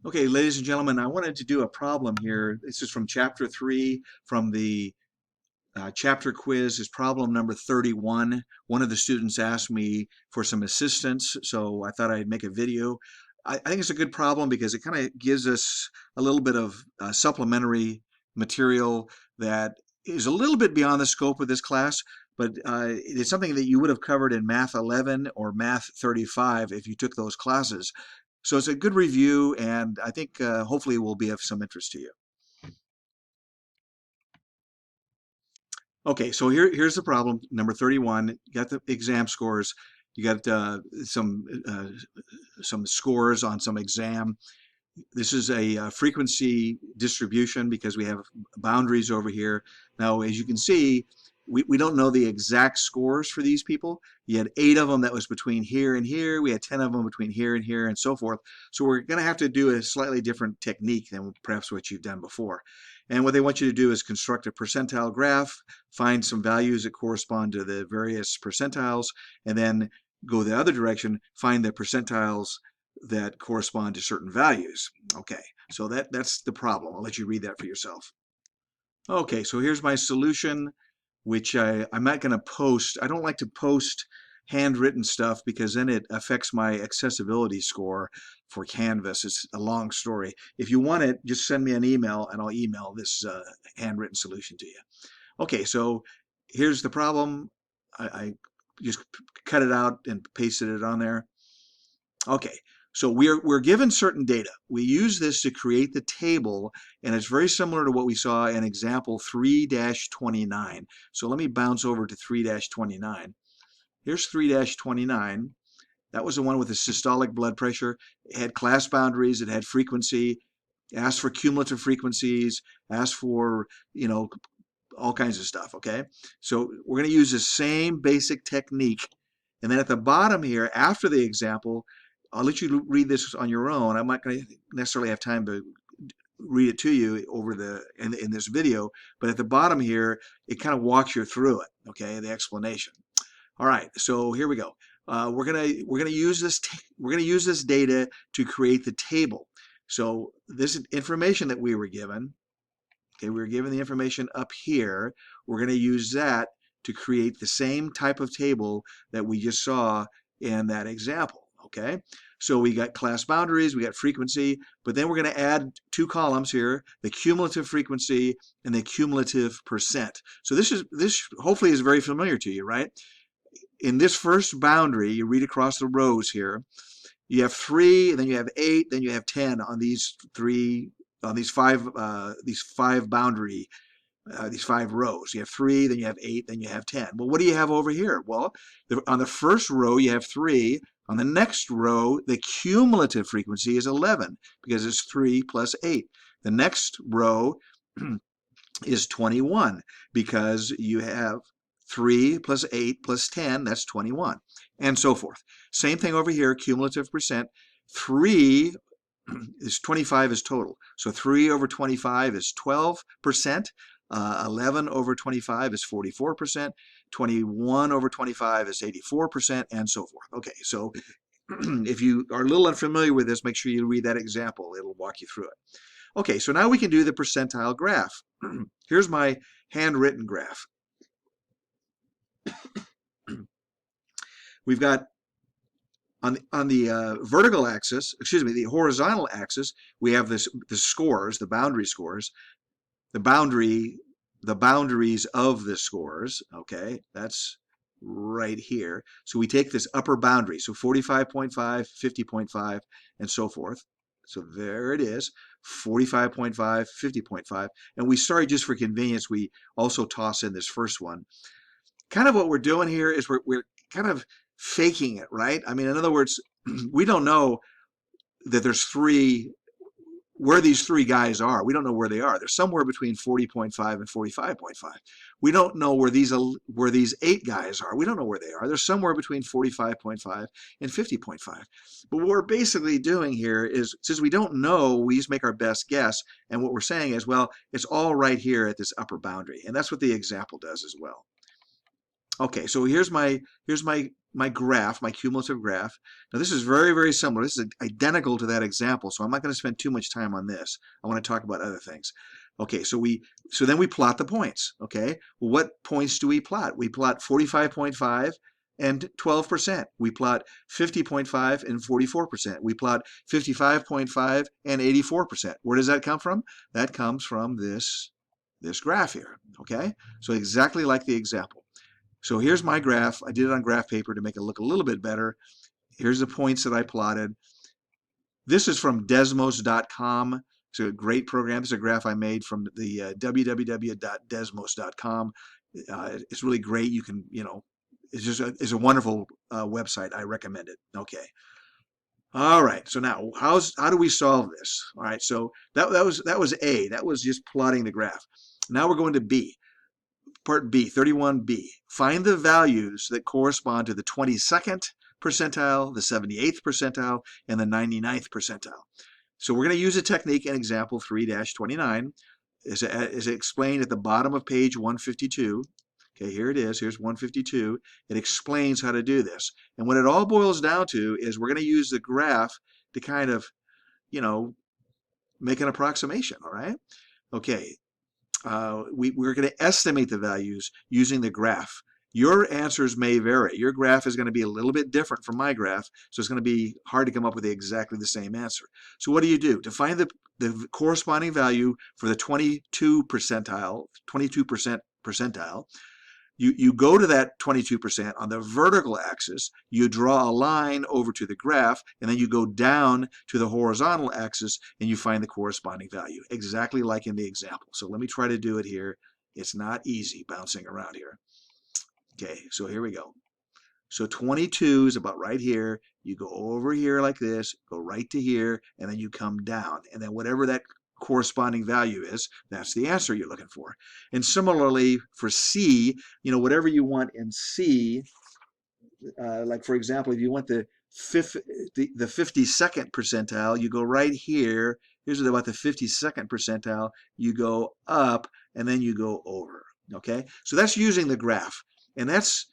Okay, ladies and gentlemen, I wanted to do a problem here. This is from chapter 3 from the chapter quiz. Is problem number 31. One of the students asked me for some assistance, so I thought I'd make a video. I think it's a good problem because it kind of gives us a little bit of supplementary material that is a little bit beyond the scope of this class, but it's something that you would have covered in Math 11 or Math 35 if you took those classes. So it's a good review, and I think hopefully it will be of some interest to you. Okay, so here's the problem, number 31. You got the exam scores. You got some scores on some exam. This is a frequency distribution because we have boundaries over here. Now, as you can see, we don't know the exact scores for these people. You had 8 of them that was between here and here. We had 10 of them between here and here and so forth. So we're going to have to do a slightly different technique than perhaps what you've done before. And what they want you to do is construct a percentile graph, find some values that correspond to the various percentiles, and then go the other direction, find the percentiles that correspond to certain values. Okay, so that's the problem. I'll let you read that for yourself. Okay, so here's my solution, which I'm not going to post. I don't like to post handwritten stuff because then it affects my accessibility score for Canvas. It's a long story. If you want it, just send me an email and I'll email this handwritten solution to you. Okay, so here's the problem. I just cut it out and pasted it on there. Okay, so we're given certain data. We use this to create the table, and it's very similar to what we saw in example 3-29. So let me bounce over to 3-29. Here's 3-29. That was the one with the systolic blood pressure. It had class boundaries, it had frequency, asked for cumulative frequencies, asked for, all kinds of stuff, okay? So we're going to use the same basic technique. And then at the bottom here, after the example, I'll let you read this on your own. I'm not going to necessarily have time to read it to you over in this video, but at the bottom here, it kind of walks you through it, okay, the explanation. All right, so here we go. We're gonna use this data to create the table. So this information that we were given, okay, we were given the information up here. We're going to use that to create the same type of table that we just saw in that example. Okay, so we got class boundaries, we got frequency, but then we're going to add 2 columns here, the cumulative frequency and the cumulative percent. So this hopefully is very familiar to you, right? In this first boundary, you read across the rows here, you have 3, then you have 8, then you have 10 on these 5 boundary, these 5 rows. You have 3, then you have 8, then you have 10. Well, what do you have over here? Well, on the first row, you have 3. On the next row, the cumulative frequency is 11 because it's 3 plus 8. The next row is 21 because you have 3 plus 8 plus 10, that's 21, and so forth. Same thing over here, cumulative percent. 3 is 25 is total. So 3 over 25 is 12%. 11 over 25 is 44%. 21 over 25 is 84%, and so forth. Okay, so if you are a little unfamiliar with this, make sure you read that example. It'll walk you through it. Okay, so now we can do the percentile graph. Here's my handwritten graph. We've got on the vertical axis, excuse me, the horizontal axis, we have the scores, the boundary scores, the boundaries of the scores. Okay, that's right here. So we take this upper boundary, so 45.5, 50.5, and so forth. So there it is, 45.5, 50.5, and we started just for convenience. We also toss in this first one. Kind of what we're doing here is we're kind of faking it, right? I mean, in other words, we don't know that there's where these 3 guys are. We don't know where they are. They're somewhere between 40.5 and 45.5. We don't know where these 8 guys are. We don't know where they are. They're somewhere between 45.5 and 50.5. But what we're basically doing here is, since we don't know, we just make our best guess. And what we're saying is, well, it's all right here at this upper boundary. And that's what the example does as well. Okay, so here's my graph, my cumulative graph. Now this is very, very similar. This is identical to that example, so I'm not going to spend too much time on this. I want to talk about other things. Okay, so then we plot the points. Okay, well, what points do we plot? We plot 45.5 and 12%. We plot 50.5 and 44%. We plot 55.5 and 84%. Where does that come from? That comes from this graph here. Okay, so exactly like the example. So here's my graph. I did it on graph paper to make it look a little bit better. Here's the points that I plotted. This is from Desmos.com. It's a great program. This is a graph I made from the www.desmos.com. It's really great. You can, it's a wonderful website. I recommend it. Okay. All right. So now, how do we solve this? All right. So that was A. That was just plotting the graph. Now we're going to B. Part B, 31B. Find the values that correspond to the 22nd percentile, the 78th percentile, and the 99th percentile. So we're going to use a technique in example 3-29 as explained at the bottom of page 152. Okay, here it is. Here's 152. It explains how to do this. And what it all boils down to is we're going to use the graph to kind of, make an approximation, all right? Okay. We're going to estimate the values using the graph. Your answers may vary. Your graph is going to be a little bit different from my graph, so it's going to be hard to come up with exactly the same answer. So what do you do? To find the corresponding value for the 22% percentile, you go to that 22% on the vertical axis, you draw a line over to the graph, and then you go down to the horizontal axis and you find the corresponding value, exactly like in the example. So let me try to do it here. It's not easy bouncing around here. Okay, so here we go. So 22 is about right here. You go over here like this, go right to here, and then you come down. And then whatever that corresponding value is, that's the answer you're looking for. And similarly for C, whatever you want in C, like for example, if you want the 52nd percentile, you go right here. Here's about the 52nd percentile. You go up and then you go over. Okay, so that's using the graph, and that's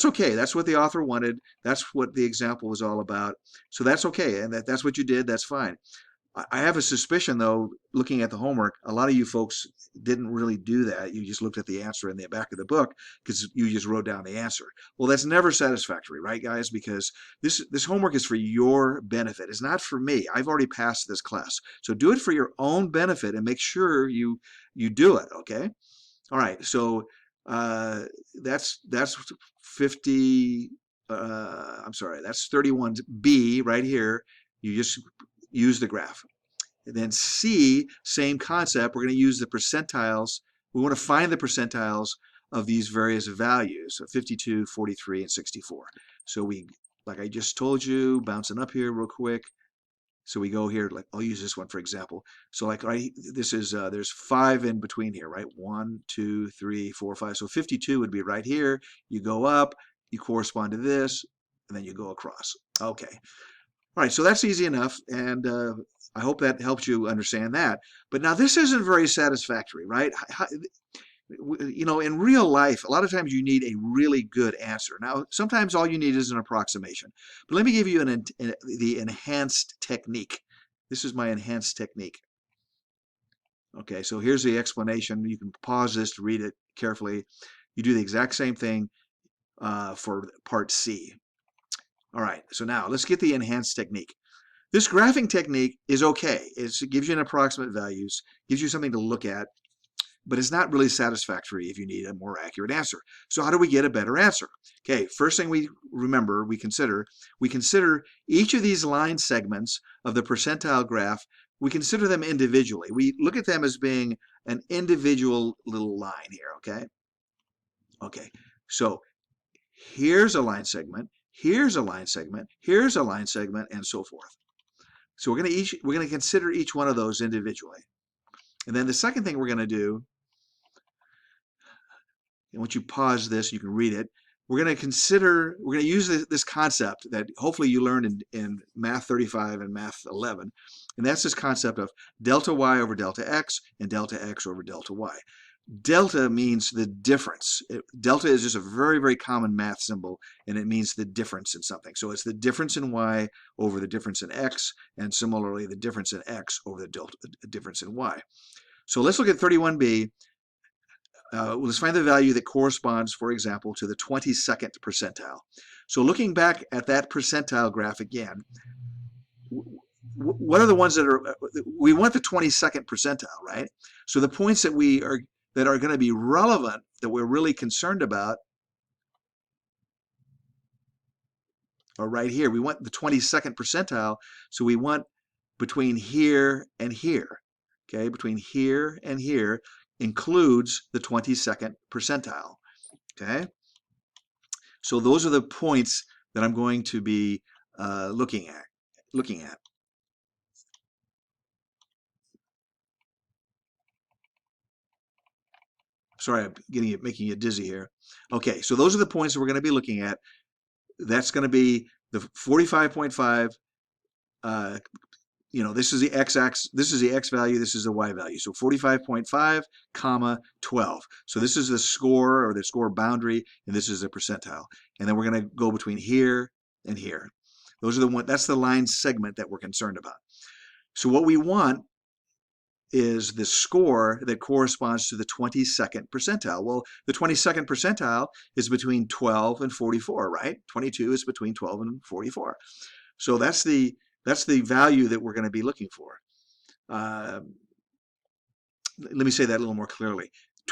okay. That's what the author wanted. That's what the example was all about. So that's okay, and that's what you did. That's fine. I have a suspicion, though, looking at the homework, a lot of you folks didn't really do that. You just looked at the answer in the back of the book because you just wrote down the answer. Well, that's never satisfactory, right, guys? Because this homework is for your benefit. It's not for me. I've already passed this class. So do it for your own benefit and make sure you do it, okay? All right, so that's 50, I'm sorry, that's 31B right here. You just use the graph. And then C, same concept. We're going to use the percentiles. We want to find the percentiles of these various values, so 52, 43, and 64. So we, like I just told you, bouncing up here real quick. So we go here, like I'll use this one for example. So like this is, there's 5 in between here, right? 1, 2, 3, 4, 5. So 52 would be right here. You go up, you correspond to this, and then you go across. Okay. All right, so that's easy enough, and I hope that helps you understand that. But now this isn't very satisfactory, right? In real life, a lot of times you need a really good answer. Now, sometimes all you need is an approximation. But let me give you the enhanced technique. This is my enhanced technique. Okay, so here's the explanation. You can pause this to read it carefully. You do the exact same thing for part C. All right, so now let's get the enhanced technique. This graphing technique is okay. It gives you an approximate values, gives you something to look at, but it's not really satisfactory if you need a more accurate answer. So how do we get a better answer? Okay, first thing we consider each of these line segments of the percentile graph, we consider them individually. We look at them as being an individual little line here, okay? Okay, so here's a line segment. Here's a line segment, here's a line segment, and so forth. So we're going to consider each one of those individually. And then the second thing we're going to do, and once you pause this, you can read it. We're going to use this concept that hopefully you learned in Math 35 and Math 11. And that's this concept of delta y over delta x and delta x over delta y. Delta means the difference. Delta is just a very, very common math symbol, and it means the difference in something. So it's the difference in y over the difference in x, and similarly the difference in x over the difference in y. So let's look at 31b. Let's find the value that corresponds, for example, to the 22nd percentile. So looking back at that percentile graph again, what are the ones that are, we want the 22nd percentile, right? So the points that are going to be relevant, that we're really concerned about, are right here. We want the 22nd percentile, so we want between here and here. Okay, between here and here includes the 22nd percentile. Okay, so those are the points that I'm going to be looking at. Sorry, I'm making you dizzy here. Okay, so those are the points that we're going to be looking at. That's going to be the 45.5. This is the x-axis, this is the x value, this is the y value. So 45.5, comma 12. So this is the score, or the score boundary, and this is the percentile. And then we're going to go between here and here. Those are the one. That's the line segment that we're concerned about. So what we want is the score that corresponds to the 22nd percentile. Well, the 22nd percentile is between 12 and 44, right? 22 is between 12 and 44. So that's the value that we're going to be looking for. Let me say that a little more clearly.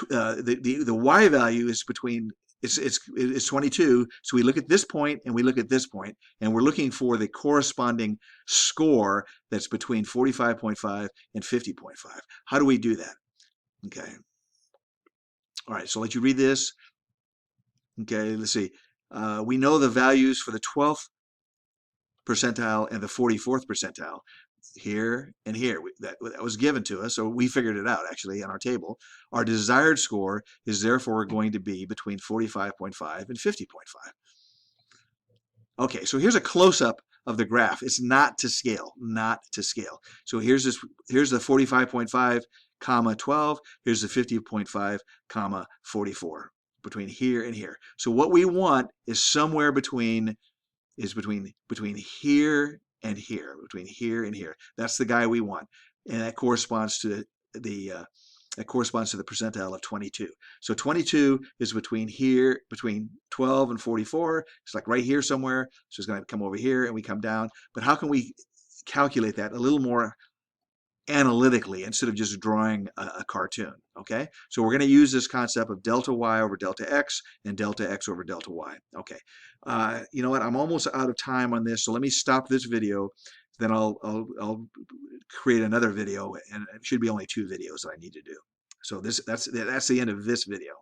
The y value is between, it's 22, so we look at this point and we look at this point, and we're looking for the corresponding score that's between 45.5 and 50.5. How do we do that? Okay. All right, so I'll let you read this. Okay, let's see. We know the values for the 12th percentile and the 44th percentile. Here and here, that was given to us, so we figured it out actually on our table. Our desired score is therefore going to be between 45.5 and 50.5. Okay, so here's a close-up of the graph. It's not to scale, not to scale. So here's the 45.5 comma 12. Here's the 50.5 comma 44, between here and here. So what we want is somewhere between here and here, between here and here. That's the guy we want, and that corresponds to the percentile of 22. So 22 is between here, between 12 and 44. It's like right here somewhere. So it's going to come over here, and we come down. But how can we calculate that a little more analytically instead of just drawing a cartoon? Okay, so we're going to use this concept of delta y over delta x and delta x over delta y. Okay, you know what? I'm almost out of time on this, so let me stop this video. Then I'll create another video, and it should be only 2 videos that I need to do. So that's the end of this video.